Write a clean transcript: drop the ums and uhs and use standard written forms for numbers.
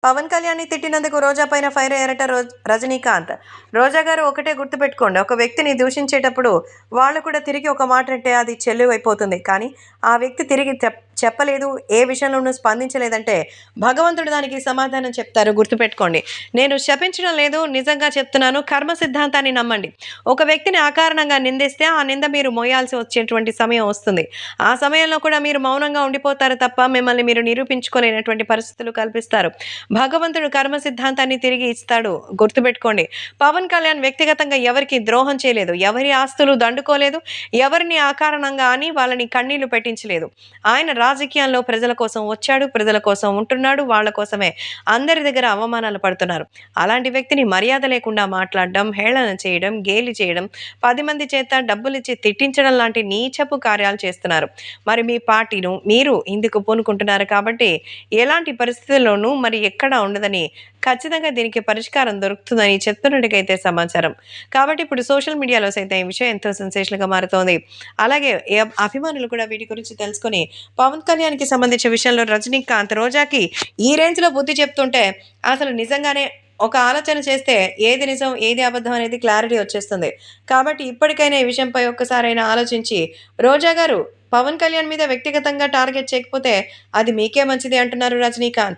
పవన్ కళ్యాణ్‌ని తిట్టినందుకు రోజా పైన ఫైర్ అయ్యారట రజనీకాంత్. రోజా గారు ఒకటే గుర్తుపెట్టుకోండి. ఒక వ్యక్తిని దూషించేటప్పుడు వాళ్ళు కూడా తిరిగి ఒక మాట అంటే అది చెల్లువైపోతుంది. కానీ ఆ వ్యక్తి తిరిగి చెప్పలేదు, ఏ విషయంలోనూ స్పందించలేదంటే భగవంతుడు దానికి సమాధానం చెప్తారు గుర్తుపెట్టుకోండి. నేను శపించడం లేదు, నిజంగా చెప్తున్నాను. కర్మ సిద్ధాంతాన్ని నమ్మండి. ఒక వ్యక్తిని అకారణంగా నిందిస్తే ఆ నింద మీరు మోయాల్సి వచ్చేటువంటి సమయం వస్తుంది. ఆ సమయంలో కూడా మీరు మౌనంగా ఉండిపోతారు తప్ప మిమ్మల్ని మీరు నిరూపించుకోలేనటువంటి పరిస్థితులు కల్పిస్తారు. భగవంతుడు కర్మ సిద్ధాంతాన్ని తిరిగి ఇస్తాడు. గుర్తుపెట్టుకోండి. పవన్ కళ్యాణ్ వ్యక్తిగతంగా ఎవరికీ ద్రోహం చేయలేదు. ఎవరి ఆస్తులు దండుకోలేదు. ఎవరిని అకారణంగా అని వాళ్ళని కన్నీళ్లు పెట్టించలేదు. ఆయన రాజకీయాల్లో ప్రజల కోసం వచ్చాడు. ప్రజల కోసం ఉంటున్నాడు. వాళ్ళ కోసమే అందరి దగ్గర అవమానాలు పడుతున్నారు. అలాంటి వ్యక్తిని మర్యాద లేకుండా మాట్లాడడం, హేళన చేయడం, గేలి చేయడం, 10 మంది చేత డబ్బులిచ్చి తిట్టించడం లాంటి నీచపు కార్యాలు చేస్తున్నారు. మరి మీ పార్టీను మీరు ఇందుకు పూనుకుంటున్నారు కాబట్టి ఎలాంటి పరిస్థితుల్లోనూ మరి ఎక్కడా ఉండదని, ఖచ్చితంగా దీనికి పరిష్కారం దొరుకుతుందని చెప్తున్నట్టుగైతే సమాచారం. కాబట్టి ఇప్పుడు సోషల్ మీడియాలో సైతం ఈ విషయం ఎంతో సెన్సేషన్‌గా మారుతోంది. అలాగే అభిమానులు కూడా వీటి గురించి తెలుసుకొని పవన్ కళ్యాణ్‌కి సంబంధించిన విషయంలో రజనీకాంత్, రోజాకి ఈ రేంజ్‌లో బుద్ధి చెప్తుంటే అసలు నిజంగానే ఒక ఆలోచన చేస్తే ఏది నిజం, ఏది అబద్ధం అనేది క్లారిటీ వచ్చేస్తుంది. కాబట్టి ఇప్పటికైనా ఈ విషయంపై ఒక్కసారైనా ఆలోచించి రోజా గారు పవన్ కళ్యాణ్ మీద వ్యక్తిగతంగా టార్గెట్ చేయకపోతే అది మీకే మంచిది అంటున్నారు రజనీకాంత్.